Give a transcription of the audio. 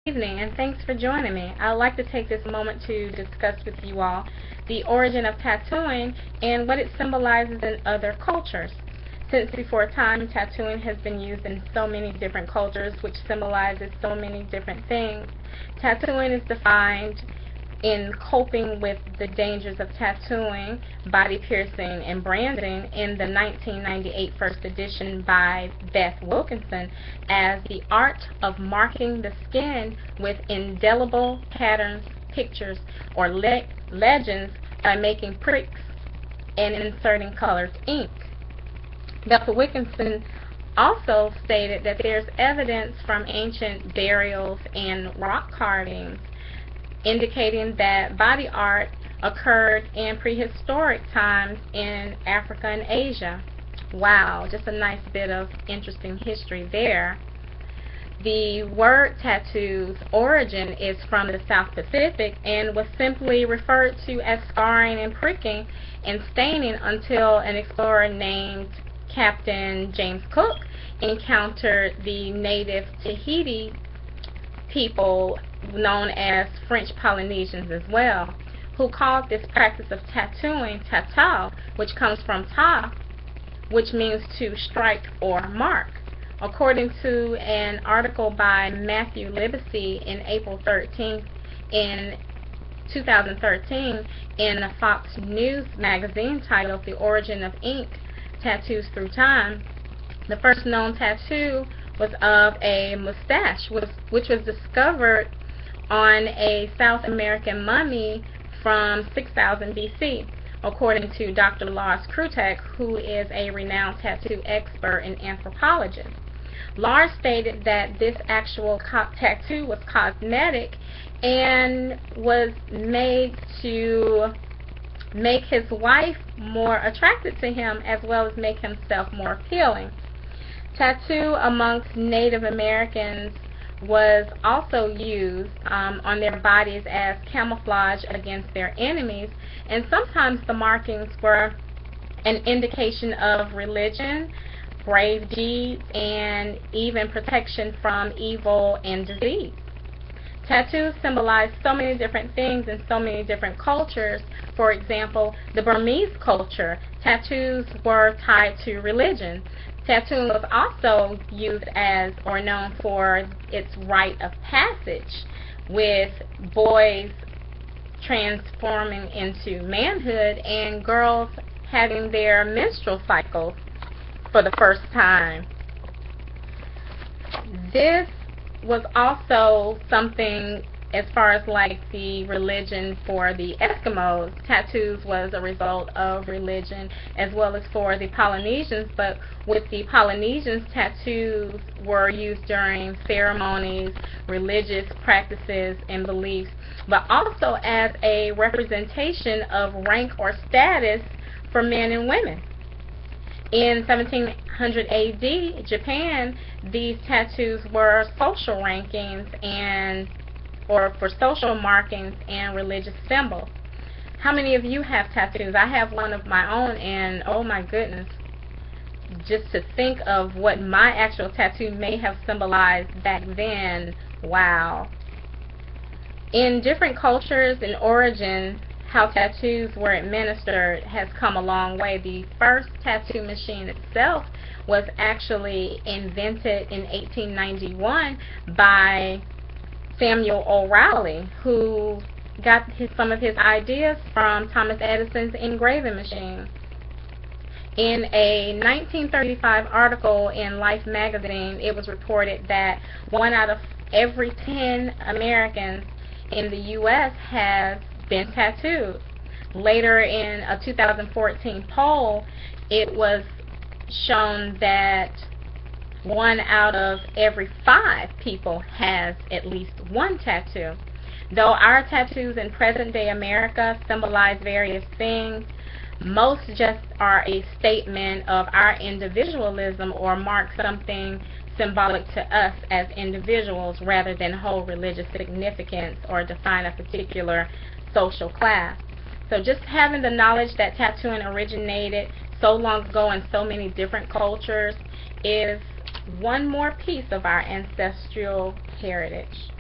evening, and thanks for joining me. I'd like to take this moment to discuss with you all the origin of tattooing and what it symbolizes in other cultures. Since before time, tattooing has been used in so many different cultures, which symbolizes so many different things. Tattooing is defined in coping with the dangers of tattooing, body piercing, and branding in the 1998 first edition by Beth Wilkinson as the art of marking the skin with indelible patterns, pictures, or legends by making pricks and inserting colored ink. Beth Wilkinson also stated that there's evidence from ancient burials and rock carvings indicating that body art occurred in prehistoric times in Africa and Asia. Wow, just a nice bit of interesting history there. The word tattoo's origin is from the South Pacific and was simply referred to as scarring and pricking and staining until an explorer named Captain James Cook encountered the native Tahiti people known as French Polynesians as well, who called this practice of tattooing tatau, which comes from ta, which means to strike or mark. According to an article by Matthew Libesey in April 13th in 2013 in a Fox News magazine titled The Origin of Ink, Tattoos Through Time, the first known tattoo was of a mustache, which was discovered on a South American mummy from 6000 BC, according to Dr. Lars Krutek, who is a renowned tattoo expert and anthropologist. Lars stated that this actual tattoo was cosmetic and was made to make his wife more attracted to him as well as make himself more appealing. Tattoo amongst Native Americans was also used on their bodies as camouflage against their enemies, and sometimes the markings were an indication of religion, brave deeds, and even protection from evil and disease. Tattoos symbolize so many different things in so many different cultures. For example, the Burmese culture, tattoos were tied to religion. Tattooing was also used as or known for its rite of passage, with boys transforming into manhood and girls having their menstrual cycles for the first time. This was also something as far as like the religion for the Eskimos. Tattoos was a result of religion as well as for the Polynesians, but with the Polynesians, tattoos were used during ceremonies, religious practices and beliefs, but also as a representation of rank or status for men and women. In 1700 AD, Japan, these tattoos were social rankings or for social markings and religious symbols. How many of you have tattoos? I have one of my own, and oh my goodness, just to think of what my actual tattoo may have symbolized back then, wow. In different cultures and origins, how tattoos were administered has come a long way. The first tattoo machine itself was actually invented in 1891 by Samuel O'Reilly, who got some of his ideas from Thomas Edison's engraving machine. In a 1935 article in Life magazine, it was reported that 1 out of every 10 Americans in the U.S. has been tattooed. Later in a 2014 poll, it was shown that 1 out of every 5 people has at least one tattoo. Though our tattoos in present-day America symbolize various things, most just are a statement of our individualism or mark something symbolic to us as individuals rather than hold religious significance or define a particular social class. So just having the knowledge that tattooing originated so long ago in so many different cultures is one more piece of our ancestral heritage.